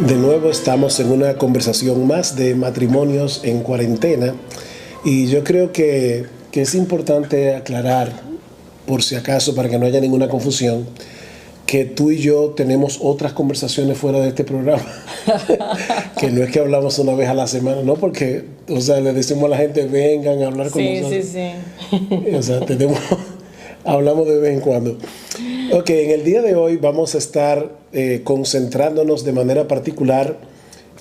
De nuevo estamos en una conversación más de matrimonios en cuarentena y yo creo que es importante aclarar, por si acaso, para que no haya ninguna confusión, que tú y yo tenemos otras conversaciones fuera de este programa. Que no es que hablamos una vez a la semana, no, porque, o sea, le decimos a la gente, vengan a hablar con nosotros. Sí. O sea, hablamos de vez en cuando. Ok, en el día de hoy vamos a estar concentrándonos de manera particular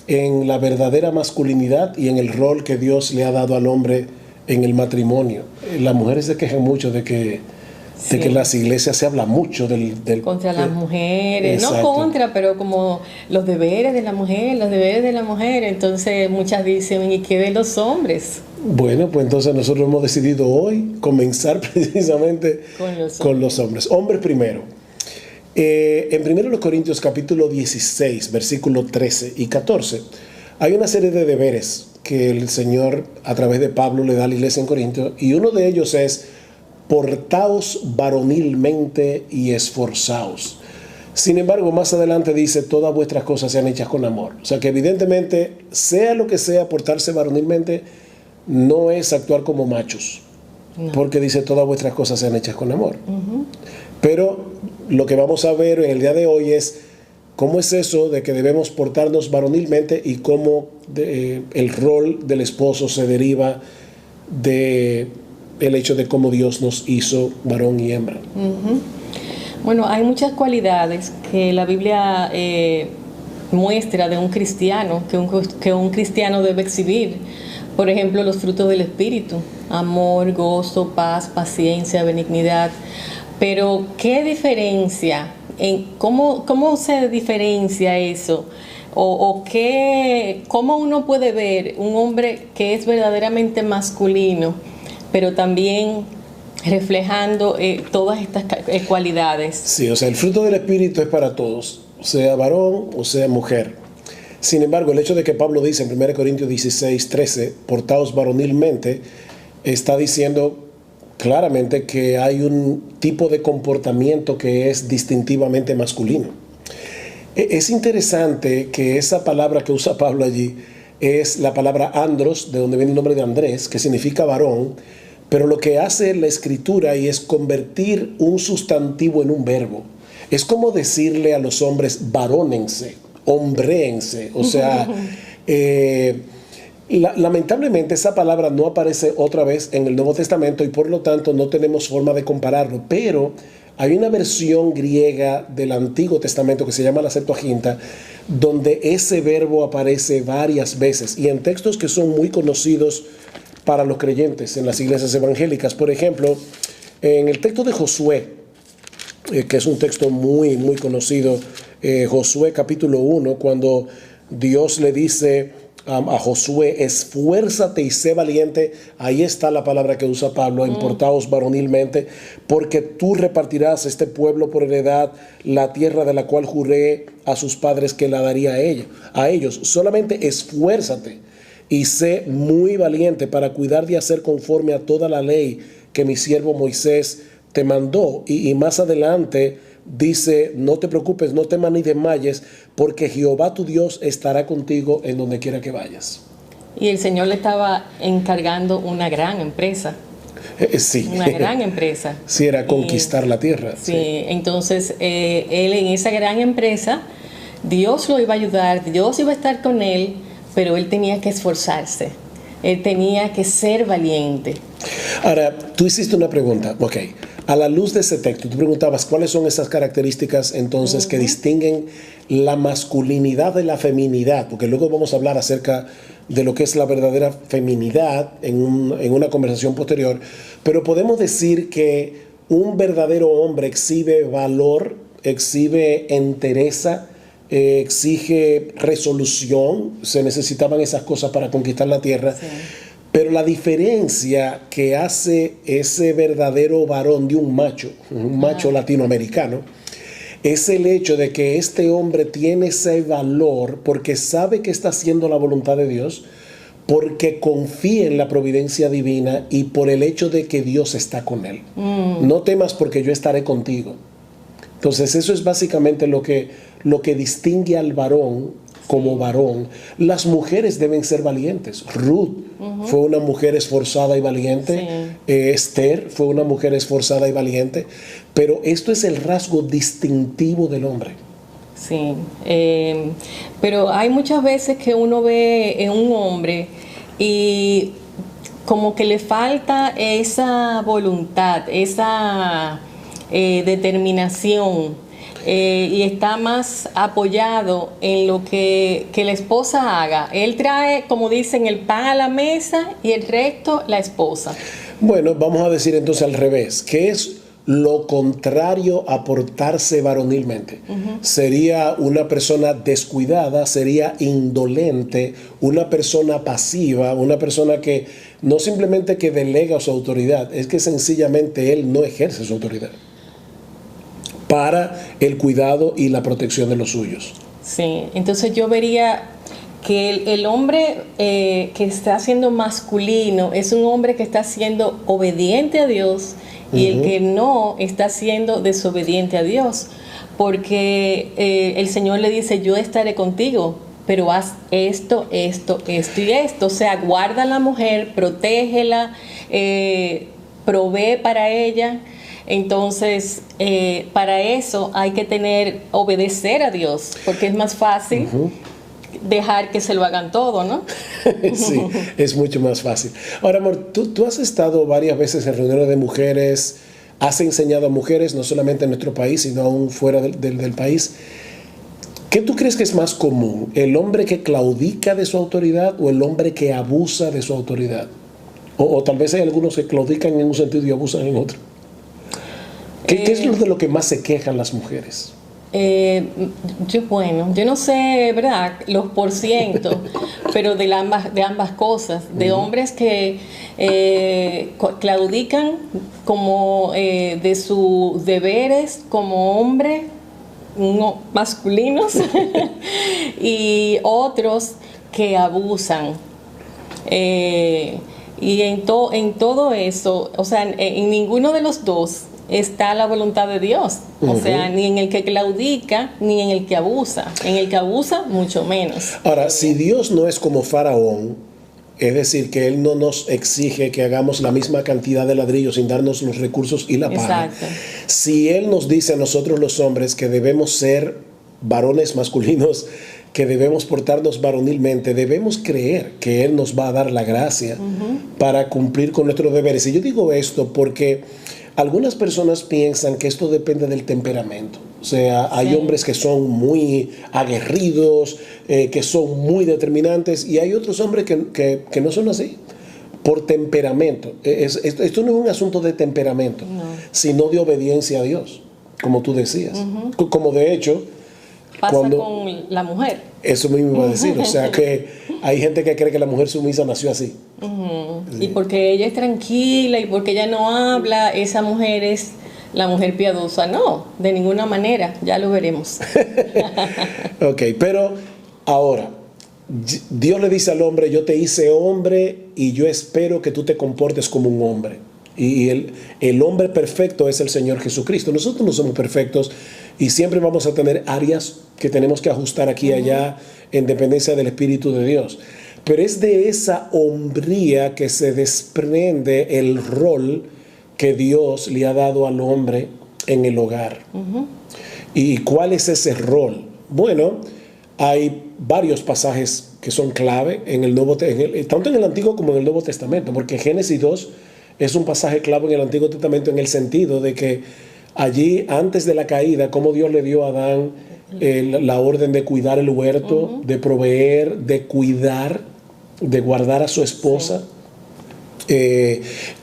en la verdadera masculinidad y en el rol que Dios le ha dado al hombre en el matrimonio. Las mujeres se quejan mucho de que en las iglesias se habla mucho del contra las mujeres, exacto. No contra, pero como los deberes de la mujer, entonces muchas dicen, ¿y qué de los hombres? Bueno, pues entonces nosotros hemos decidido hoy comenzar precisamente con los hombres. Hombres primero. En 1 Corintios capítulo 16, versículos 13 y 14, hay una serie de deberes que el Señor a través de Pablo le da a la iglesia en Corintios, y uno de ellos es: portaos varonilmente y esforzaos. Sin embargo, más adelante dice, todas vuestras cosas sean hechas con amor. O sea que evidentemente, sea lo que sea, portarse varonilmente no es actuar como machos. No. Porque dice, todas vuestras cosas sean hechas con amor. Pero lo que vamos a ver en el día de hoy es cómo es eso de que debemos portarnos varonilmente y cómo el rol del esposo se deriva de el hecho de cómo Dios nos hizo varón y hembra. Bueno, hay muchas cualidades que la Biblia muestra de un cristiano, que un cristiano debe exhibir. Por ejemplo, los frutos del Espíritu: amor, gozo, paz, paciencia, benignidad. Pero, ¿qué diferencia? ¿Cómo se diferencia eso? ¿Cómo uno puede ver un hombre que es verdaderamente masculino, pero también reflejando todas estas cualidades? Sí, o sea, el fruto del Espíritu es para todos, sea varón o sea mujer. Sin embargo, el hecho de que Pablo dice en 1 Corintios 16, 13, portaos varonilmente, está diciendo claramente que hay un tipo de comportamiento que es distintivamente masculino. Es interesante que esa palabra que usa Pablo allí es la palabra andros, de donde viene el nombre de Andrés, que significa varón, pero lo que hace la escritura y es convertir un sustantivo en un verbo. Es como decirle a los hombres, varónense, hombréense. O sea, lamentablemente esa palabra no aparece otra vez en el Nuevo Testamento y por lo tanto no tenemos forma de compararlo, pero hay una versión griega del Antiguo Testamento que se llama la Septuaginta, donde ese verbo aparece varias veces y en textos que son muy conocidos para los creyentes en las iglesias evangélicas. Por ejemplo, en el texto de Josué, que es un texto muy, muy conocido, Josué capítulo 1, cuando Dios le dice a Josué, esfuérzate y sé valiente, ahí está la palabra que usa Pablo, portaos varonilmente, porque tú repartirás este pueblo por heredad, la tierra de la cual juré a sus padres que la daría a ellos. Solamente esfuérzate y sé muy valiente para cuidar de hacer conforme a toda la ley que mi siervo Moisés te mandó. Y más adelante dice, no te preocupes, no temas ni desmayes, porque Jehová tu Dios estará contigo en donde quiera que vayas. Y el Señor le estaba encargando una gran empresa. Sí. Una gran empresa. Sí, era conquistar la tierra. Sí, entonces él en esa gran empresa, Dios lo iba a ayudar, Dios iba a estar con él, pero él tenía que esforzarse, él tenía que ser valiente. Ahora, tú hiciste una pregunta, ok. A la luz de ese texto, tú preguntabas cuáles son esas características entonces que distinguen la masculinidad de la feminidad, porque luego vamos a hablar acerca de lo que es la verdadera feminidad en una conversación posterior, pero podemos decir que un verdadero hombre exhibe valor, exhibe entereza, exige resolución. Se necesitaban esas cosas para conquistar la tierra. Sí. Pero la diferencia que hace ese verdadero varón de un macho latinoamericano, es el hecho de que este hombre tiene ese valor porque sabe que está haciendo la voluntad de Dios, porque confía en la providencia divina y por el hecho de que Dios está con él. No temas porque yo estaré contigo. Entonces eso es básicamente lo que distingue al varón como varón. Las mujeres deben ser valientes. Ruth fue una mujer esforzada y valiente. Esther fue una mujer esforzada y valiente. Pero esto es el rasgo distintivo del hombre. Sí, pero hay muchas veces que uno ve en un hombre y como que le falta esa voluntad, esa determinación, y está más apoyado en lo que la esposa haga. Él trae, como dicen, el pan a la mesa y el resto la esposa. Bueno, vamos a decir entonces al revés, que es lo contrario a portarse varonilmente. Sería una persona descuidada, sería indolente, una persona pasiva, una persona que no simplemente que delega su autoridad, es que sencillamente él no ejerce su autoridad para el cuidado y la protección de los suyos. Sí, entonces yo vería que el hombre que está siendo masculino es un hombre que está siendo obediente a Dios, y el que no está siendo desobediente a Dios, porque el Señor le dice: yo estaré contigo, pero haz esto, esto, esto y esto. O sea, guarda a la mujer, protégela, provee para ella. Entonces, para eso hay que obedecer a Dios, porque es más fácil dejar que se lo hagan todo, ¿no? Sí, es mucho más fácil. Ahora, amor, tú has estado varias veces en reuniones de mujeres, has enseñado a mujeres, no solamente en nuestro país, sino aún fuera del país. ¿Qué tú crees que es más común? ¿El hombre que claudica de su autoridad o el hombre que abusa de su autoridad? O tal vez hay algunos que claudican en un sentido y abusan en otro. ¿Qué es de lo que más se quejan las mujeres? Yo no sé, ¿verdad?, los porcientos, pero de ambas cosas, de hombres que claudican como de sus deberes como hombres masculinos y otros que abusan. Y en todo eso, o sea, en ninguno de los dos está la voluntad de Dios. O sea, ni en el que claudica, ni en el que abusa. En el que abusa, mucho menos. Ahora, si Dios no es como Faraón, es decir, que Él no nos exige que hagamos la misma cantidad de ladrillos sin darnos los recursos y la paga. Exacto. Si Él nos dice a nosotros los hombres que debemos ser varones masculinos, que debemos portarnos varonilmente, debemos creer que Él nos va a dar la gracia para cumplir con nuestros deberes. Y yo digo esto porque algunas personas piensan que esto depende del temperamento. O sea, hay hombres que son muy aguerridos, que son muy determinantes, y hay otros hombres que no son así, por temperamento. Esto no es un asunto de temperamento, sino de obediencia a Dios, como tú decías. Como de hecho pasa con la mujer. Eso mismo iba a decir. O sea, que hay gente que cree que la mujer sumisa nació así. Y porque ella es tranquila y porque ella no habla, esa mujer es la mujer piadosa. No, de ninguna manera, ya lo veremos. Ok, pero ahora, Dios le dice al hombre: yo te hice hombre y yo espero que tú te comportes como un hombre. Y el hombre perfecto es el Señor Jesucristo. Nosotros no somos perfectos y siempre vamos a tener áreas que tenemos que ajustar aquí y allá en dependencia del Espíritu de Dios. Pero es de esa hombría que se desprende el rol que Dios le ha dado al hombre en el hogar. ¿Y cuál es ese rol? Bueno, hay varios pasajes que son clave en el tanto en el Antiguo como en el Nuevo Testamento, porque Génesis 2 es un pasaje clave en el Antiguo Testamento en el sentido de que allí, antes de la caída, como Dios le dio a Adán la orden de cuidar el huerto, de proveer, de cuidar, de guardar a su esposa.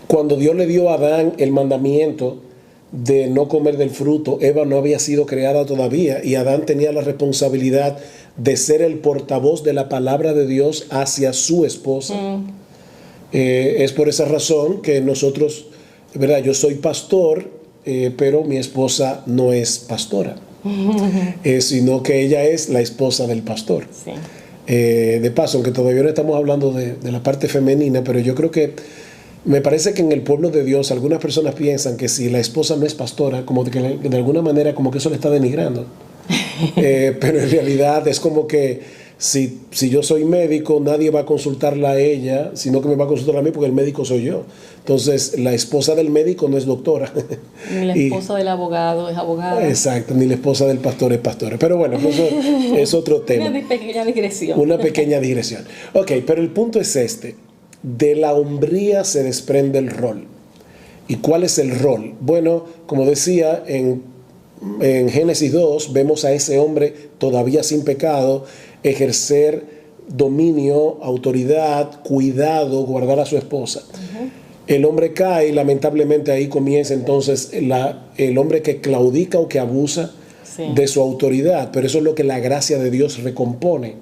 Cuando Dios le dio a Adán el mandamiento de no comer del fruto, Eva no había sido creada todavía y Adán tenía la responsabilidad de ser el portavoz de la palabra de Dios hacia su esposa. Es por esa razón que nosotros, ¿verdad? Yo soy pastor, pero mi esposa no es pastora, sino que ella es la esposa del pastor. Sí. De paso, aunque todavía no estamos hablando de la parte femenina, pero yo creo que me parece que en el pueblo de Dios algunas personas piensan que si la esposa no es pastora, como que de alguna manera como que eso le está denigrando. Pero en realidad es como que si yo soy médico, nadie va a consultarla a ella, sino que me va a consultar a mí porque el médico soy yo. Entonces, la esposa del médico no es doctora. Ni la esposa del abogado es abogada. Exacto, ni la esposa del pastor es pastora. Pero bueno, eso es otro tema. Una pequeña digresión. Una pequeña digresión. Ok, pero el punto es este. De la hombría se desprende el rol. ¿Y cuál es el rol? Bueno, como decía, en Génesis 2 vemos a ese hombre todavía sin pecado ejercer dominio, autoridad, cuidado, guardar a su esposa. El hombre cae y lamentablemente ahí comienza entonces el hombre que claudica o que abusa de su autoridad, pero eso es lo que la gracia de Dios recompone.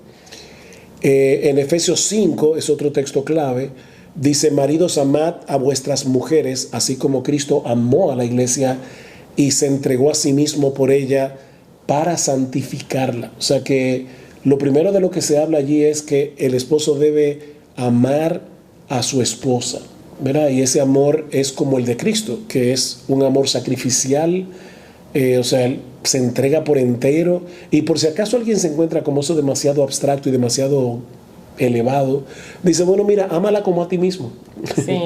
En Efesios 5 es otro texto clave, dice: maridos, amad a vuestras mujeres, así como Cristo amó a la iglesia y se entregó a sí mismo por ella para santificarla. O sea que lo primero de lo que se habla allí es que el esposo debe amar a su esposa, ¿verdad? Y ese amor es como el de Cristo, que es un amor sacrificial, o sea, él se entrega por entero. Y por si acaso alguien se encuentra como eso demasiado abstracto y demasiado elevado, dice: bueno, mira, ámala como a ti mismo. Sí.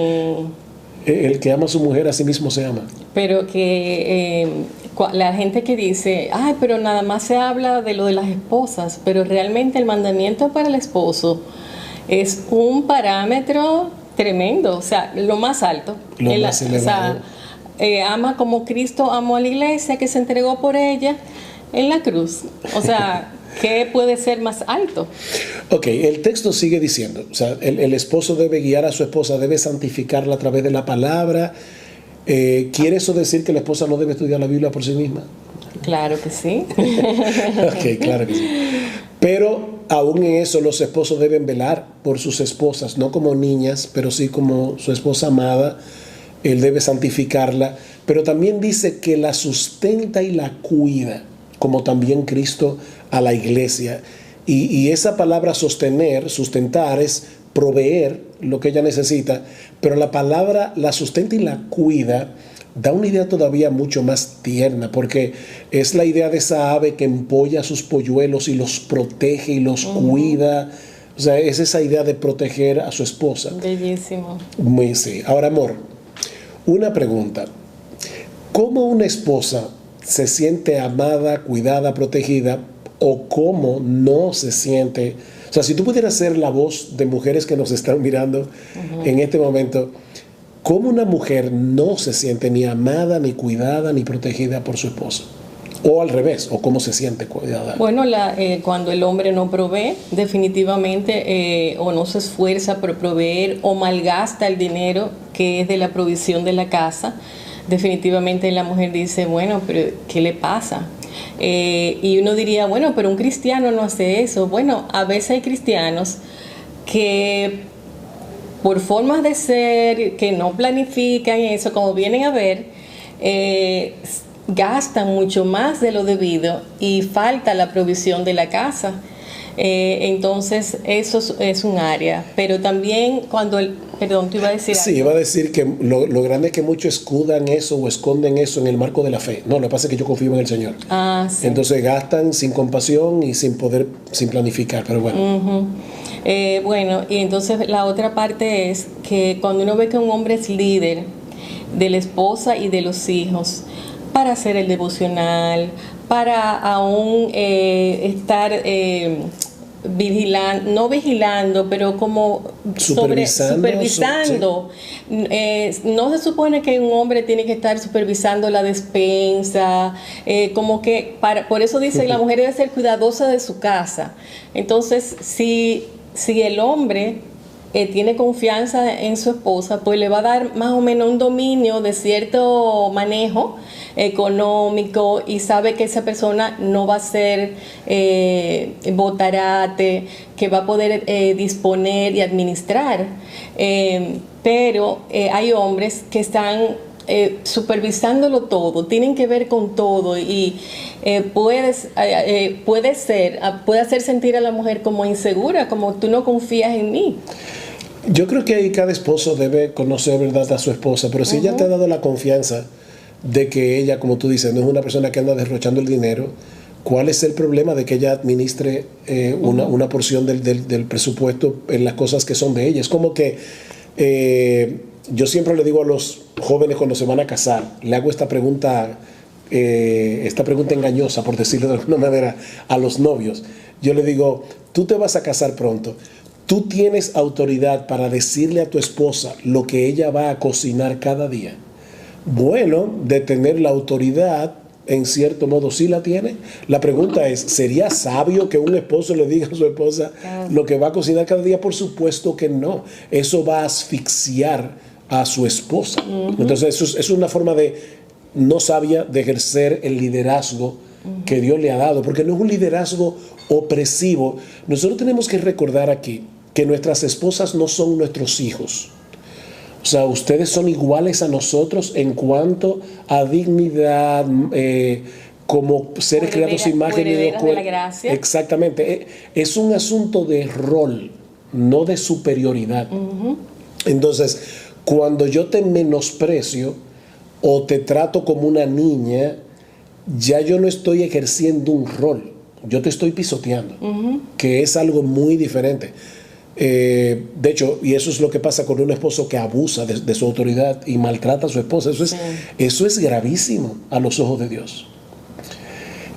El que ama a su mujer a sí mismo se ama. Pero que la gente que dice, ay, pero nada más se habla de lo de las esposas, pero realmente el mandamiento para el esposo es un parámetro tremendo, o sea, lo más alto. Lo más elevado. O sea, ama como Cristo amó a la iglesia, que se entregó por ella en la cruz. O sea, ¿qué puede ser más alto? Ok, el texto sigue diciendo, o sea, el esposo debe guiar a su esposa, debe santificarla a través de la palabra. ¿Quiere eso decir que la esposa no debe estudiar la Biblia por sí misma? Claro que sí. Ok, claro que sí. Pero aún en eso los esposos deben velar por sus esposas, no como niñas, pero sí como su esposa amada. Él debe santificarla, pero también dice que la sustenta y la cuida, como también Cristo a la iglesia. Y esa palabra sostener, sustentar, es proveer lo que ella necesita, pero la palabra la sustenta y la cuida da una idea todavía mucho más tierna, porque es la idea de esa ave que empolla sus polluelos y los protege y los cuida. O sea, es esa idea de proteger a su esposa. Bellísimo. Muy sí. Ahora, amor, una pregunta. ¿Cómo una esposa se siente amada, cuidada, protegida, o cómo no se siente? O sea, si tú pudieras ser la voz de mujeres que nos están mirando en este momento, ¿cómo una mujer no se siente ni amada, ni cuidada, ni protegida por su esposo? O al revés, o cómo se siente cuidada. Bueno, cuando el hombre no provee, definitivamente, o no se esfuerza por proveer, o malgasta el dinero que es de la provisión de la casa, definitivamente la mujer dice, bueno, pero ¿qué le pasa? Y uno diría, bueno, pero un cristiano no hace eso. Bueno, a veces hay cristianos que por formas de ser, que no planifican eso, como vienen a ver, gastan mucho más de lo debido y falta la provisión de la casa. Entonces eso es un área, pero también cuando perdón, tú ibas a decir algo. Sí, iba a decir que lo grande es que muchos escudan eso o esconden eso en el marco de la fe. No, lo que pasa es que yo confío en el Señor. Sí. Entonces gastan sin compasión y sin planificar, pero bueno. Bueno, y entonces la otra parte es que cuando uno ve que un hombre es líder de la esposa y de los hijos, para hacer el devocional, para aún estar vigilando, no vigilando, pero como supervisando. No se supone que un hombre tiene que estar supervisando la despensa, como que por eso dice que la mujer debe ser cuidadosa de su casa. Entonces, si el hombre tiene confianza en su esposa, pues le va a dar más o menos un dominio de cierto manejo económico y sabe que esa persona no va a ser botarate, que va a poder disponer y administrar. Pero hay hombres que están supervisándolo todo, tienen que ver con todo y puede hacer sentir a la mujer como insegura, como tú no confías en mí. Yo creo que ahí cada esposo debe conocer, ¿verdad?, a su esposa, pero si ella te ha dado la confianza de que ella, como tú dices, no es una persona que anda derrochando el dinero, ¿Cuál es el problema de que ella administre una porción del presupuesto en las cosas que son de ella? Es como que yo siempre le digo a los jóvenes cuando se van a casar, le hago esta pregunta engañosa, por decirlo de alguna manera, a los novios. Yo le digo, tú te vas a casar pronto. ¿Tú tienes autoridad para decirle a tu esposa lo que ella va a cocinar cada día? Bueno, de tener la autoridad, en cierto modo sí la tiene. La pregunta es, ¿sería sabio que un esposo le diga a su esposa lo que va a cocinar cada día? Por supuesto que no. Eso va a asfixiar a su esposa. Entonces eso es una forma no sabia de ejercer el liderazgo que Dios le ha dado, porque no es un liderazgo opresivo. Nosotros tenemos que recordar aquí que nuestras esposas no son nuestros hijos. O sea, ustedes son iguales a nosotros en cuanto a dignidad, como seres creados a imagen y de la gracia. Exactamente. Es un asunto de rol, no de superioridad. Entonces, cuando yo te menosprecio o te trato como una niña, ya yo no estoy ejerciendo un rol, yo te estoy pisoteando, que es algo muy diferente. De hecho, y eso es lo que pasa con un esposo que abusa de su autoridad y maltrata a su esposa. Eso es gravísimo a los ojos de Dios.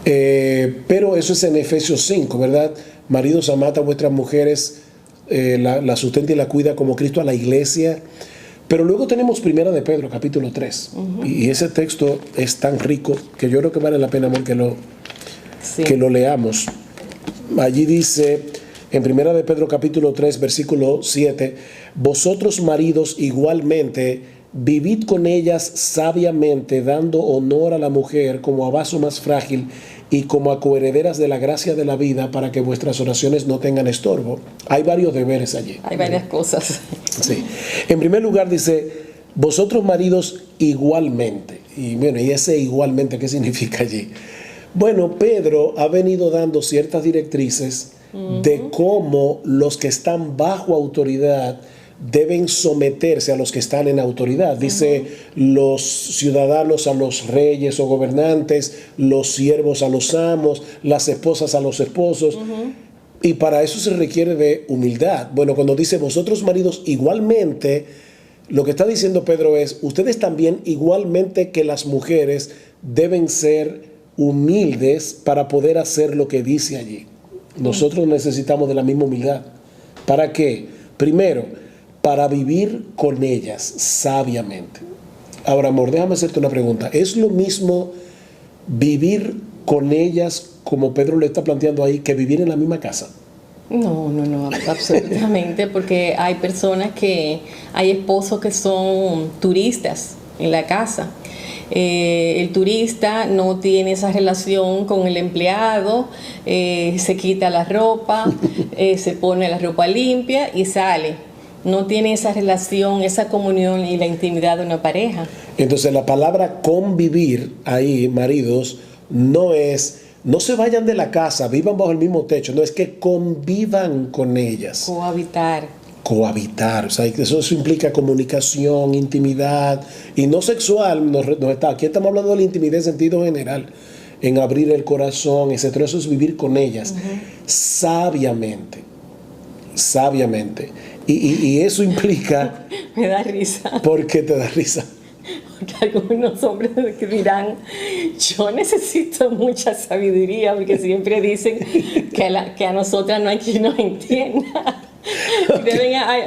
Pero eso es en Efesios 5, ¿verdad? Maridos, amad a vuestras mujeres, la sustenta y la cuida como Cristo a la iglesia. Pero luego tenemos Primera de Pedro, capítulo 3. Y ese texto es tan rico que yo creo que vale la pena, amor, que lo leamos. Allí dice, en Primera de Pedro, capítulo 3, versículo 7, vosotros maridos igualmente vivid con ellas sabiamente, dando honor a la mujer como a vaso más frágil y como a coherederas de la gracia de la vida, para que vuestras oraciones no tengan estorbo. Hay varios deberes allí. Hay varias cosas. Sí. En primer lugar dice, vosotros maridos igualmente. Y bueno, ¿y ese igualmente qué significa allí? Bueno, Pedro ha venido dando ciertas directrices de cómo los que están bajo autoridad deben someterse a los que están en autoridad. Dice, los ciudadanos a los reyes o gobernantes, los siervos a los amos, las esposas a los esposos. Y para eso se requiere de humildad. Bueno, cuando dice vosotros maridos igualmente, lo que está diciendo Pedro es, ustedes también igualmente que las mujeres deben ser humildes para poder hacer lo que dice allí. Nosotros necesitamos de la misma humildad. ¿Para qué? Primero, para vivir con ellas sabiamente. Ahora, amor, déjame hacerte una pregunta. ¿Es lo mismo vivir con ellas, como Pedro le está planteando ahí, que vivir en la misma casa? No, absolutamente, porque hay hay esposos que son turistas en la casa. El turista no tiene esa relación con el empleado, se quita la ropa, se pone la ropa limpia y sale. No tiene esa relación, esa comunión y la intimidad de una pareja. Entonces la palabra convivir ahí, maridos, no se vayan de la casa, vivan bajo el mismo techo, no, es que convivan con ellas. Cohabitar, o sea, eso implica comunicación, intimidad, y no sexual. Aquí estamos hablando de la intimidad en sentido general, en abrir el corazón, etc. Eso es vivir con ellas sabiamente. Y eso implica... Me da risa. ¿Por qué te da risa? Porque algunos hombres que dirán, yo necesito mucha sabiduría, porque siempre dicen que a nosotras no hay quien nos entienda. Okay.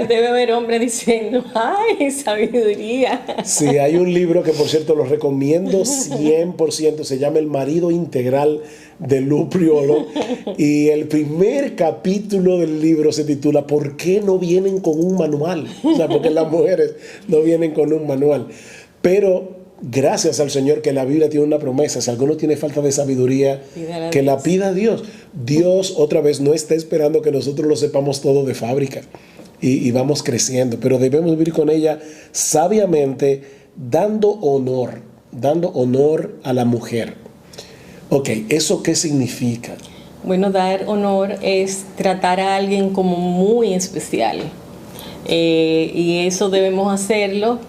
Debe haber hombres diciendo, ¡ay, sabiduría! Sí, hay un libro que, por cierto, lo recomiendo 100%, se llama El marido integral de Lou Priolo, y el primer capítulo del libro se titula ¿Por qué no vienen con un manual? O sea, porque las mujeres no vienen con un manual. Pero gracias al Señor que la Biblia tiene una promesa. Si alguno tiene falta de sabiduría, que la pida a Dios. Dios, otra vez, no está esperando que nosotros lo sepamos todo de fábrica y vamos creciendo, pero debemos vivir con ella sabiamente, dando honor a la mujer. Ok, ¿eso qué significa? Bueno, dar honor es tratar a alguien como muy especial, y eso debemos hacerlo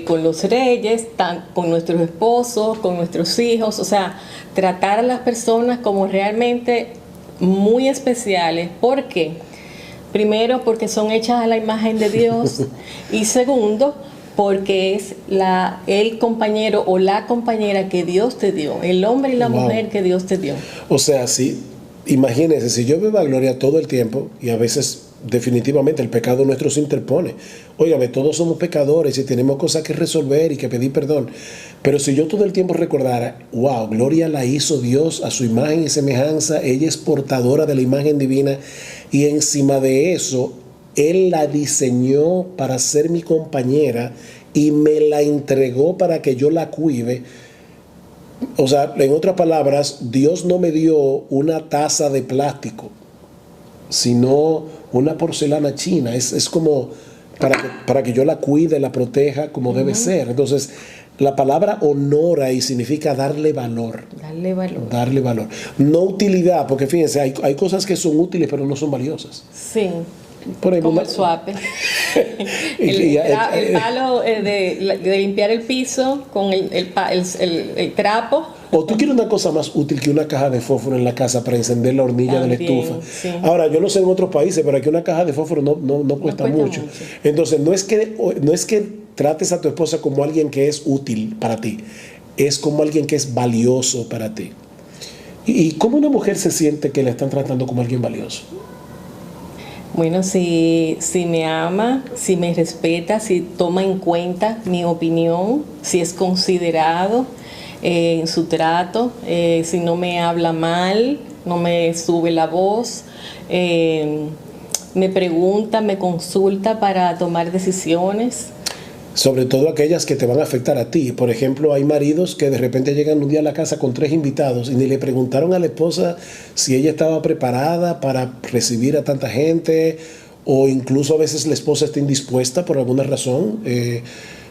con los reyes, con nuestros esposos, con nuestros hijos, o sea, tratar a las personas como realmente muy especiales. ¿Por qué? Primero, porque son hechas a la imagen de Dios y segundo, porque es el compañero o la compañera que Dios te dio, el hombre y la mujer que Dios te dio. O sea, sí, imagínense, si yo veo a Gloria todo el tiempo y a veces definitivamente el pecado nuestro se interpone. Óigame, todos somos pecadores y tenemos cosas que resolver y que pedir perdón. Pero si yo todo el tiempo recordara, wow, Gloria la hizo Dios a su imagen y semejanza, ella es portadora de la imagen divina y encima de eso, Él la diseñó para ser mi compañera y me la entregó para que yo la cuide. O sea, en otras palabras, Dios no me dio una taza de plástico, sino una porcelana china. Es como para que yo la cuide, la proteja como debe ser. Entonces, la palabra honora y significa darle valor. Darle valor. Darle valor. No utilidad, porque fíjense, hay cosas que son útiles pero no son valiosas. Sí. Por ejemplo, como el suape. el palo de limpiar el piso con el trapo. O tú quieres una cosa más útil que una caja de fósforo en la casa para encender la hornilla de la estufa. Sí. Ahora, yo no sé en otros países, pero aquí una caja de fósforo no cuesta mucho. Entonces, no es que trates a tu esposa como alguien que es útil para ti, es como alguien que es valioso para ti. ¿Y cómo una mujer se siente que la están tratando como alguien valioso? Bueno, si me ama, si me respeta, si toma en cuenta mi opinión, si es considerado en su trato, si no me habla mal, no me sube la voz, me pregunta, me consulta para tomar decisiones. Sobre todo aquellas que te van a afectar a ti. Por ejemplo, hay maridos que de repente llegan un día a la casa con 3 invitados y ni le preguntaron a la esposa si ella estaba preparada para recibir a tanta gente, o incluso a veces la esposa está indispuesta por alguna razón,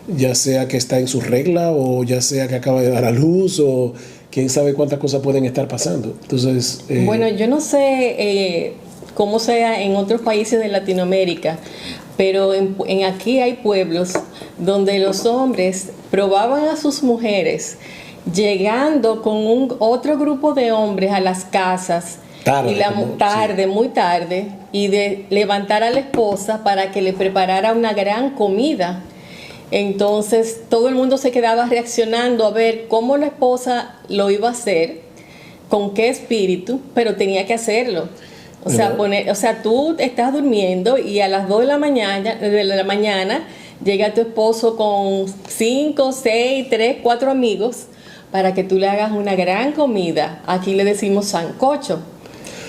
ya sea que está en su regla o ya sea que acaba de dar a luz o quién sabe cuántas cosas pueden estar pasando. Entonces, bueno, yo no sé cómo sea en otros países de Latinoamérica, pero en aquí hay pueblos donde los hombres probaban a sus mujeres llegando con otro grupo de hombres a las casas muy tarde, y de levantar a la esposa para que le preparara una gran comida. Entonces todo el mundo se quedaba reaccionando a ver cómo la esposa lo iba a hacer, con qué espíritu, pero tenía que hacerlo. O sea, tú estás durmiendo y a las 2 de la mañana llega tu esposo con 5, 6, 3, 4 amigos para que tú le hagas una gran comida. Aquí le decimos sancocho,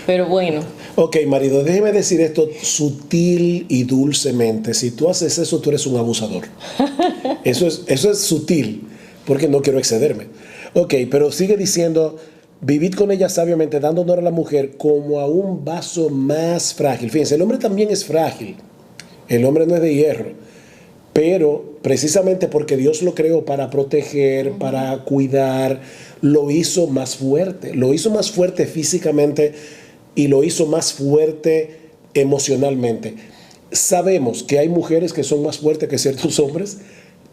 pero bueno. Ok, marido, déjeme decir esto sutil y dulcemente. Si tú haces eso, tú eres un abusador. Eso es sutil, porque no quiero excederme. Ok, pero sigue diciendo: vivid con ella sabiamente, dando honor a la mujer como a un vaso más frágil. Fíjense, el hombre también es frágil. El hombre no es de hierro. Pero precisamente porque Dios lo creó para proteger, para cuidar, lo hizo más fuerte. Lo hizo más fuerte físicamente y lo hizo más fuerte emocionalmente. Sabemos que hay mujeres que son más fuertes que ciertos hombres,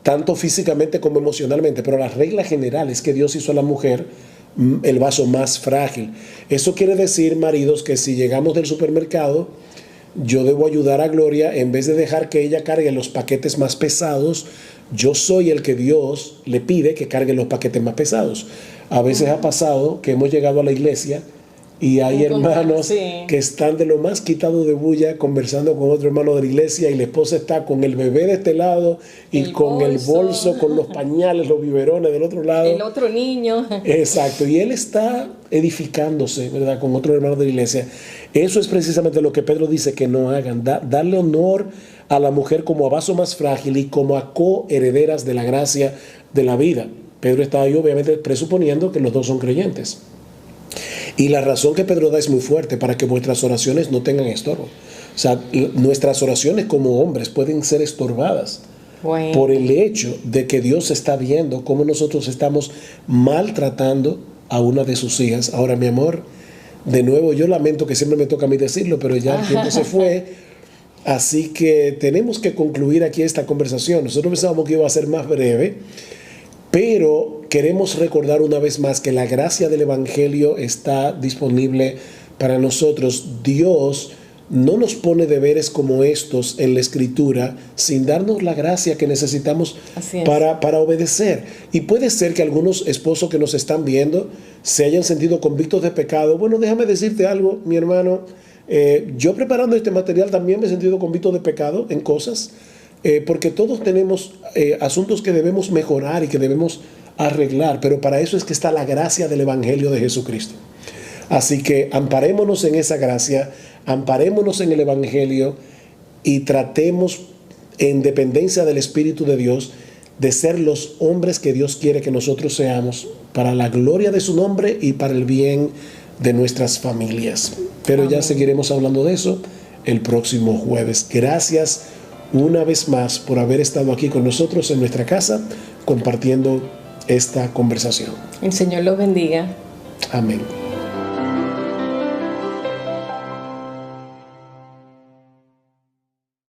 tanto físicamente como emocionalmente, pero la regla general es que Dios hizo a la mujer el vaso más frágil. Eso quiere decir, maridos, que si llegamos del supermercado, yo debo ayudar a Gloria, en vez de dejar que ella cargue los paquetes más pesados, yo soy el que Dios le pide que cargue los paquetes más pesados. A veces ha pasado que hemos llegado a la iglesia y hay hermanos que están de lo más quitados de bulla conversando con otro hermano de la iglesia, y la esposa está con el bebé de este lado y con el bolso, con los pañales, los biberones del otro lado. El otro niño. Exacto, y él está edificándose, ¿verdad?, con otro hermano de la iglesia. Eso es precisamente lo que Pedro dice que no hagan, darle honor a la mujer como a vaso más frágil y como a coherederas de la gracia de la vida. Pedro está ahí obviamente presuponiendo que los dos son creyentes. Y la razón que Pedro da es muy fuerte: para que vuestras oraciones no tengan estorbo. O sea, nuestras oraciones como hombres pueden ser estorbadas por el hecho de que Dios está viendo cómo nosotros estamos maltratando a una de sus hijas. Ahora, mi amor, de nuevo, yo lamento que siempre me toca a mí decirlo, pero ya el tiempo se fue. Así que tenemos que concluir aquí esta conversación. Nosotros pensábamos que iba a ser más breve, pero queremos recordar una vez más que la gracia del Evangelio está disponible para nosotros. Dios no nos pone deberes como estos en la Escritura sin darnos la gracia que necesitamos para obedecer. Y puede ser que algunos esposos que nos están viendo se hayan sentido convictos de pecado. Bueno, déjame decirte algo, mi hermano. Yo preparando este material también me he sentido convicto de pecado en cosas, porque todos tenemos asuntos que debemos mejorar y que debemos arreglar, pero para eso es que está la gracia del Evangelio de Jesucristo. Así que amparémonos en esa gracia, amparémonos en el Evangelio y tratemos, en dependencia del Espíritu de Dios, de ser los hombres que Dios quiere que nosotros seamos, para la gloria de su nombre y para el bien de nuestras familias. Pero ya seguiremos hablando de eso el próximo jueves. Gracias una vez más por haber estado aquí con nosotros en nuestra casa compartiendo esta conversación. El Señor los bendiga. Amén.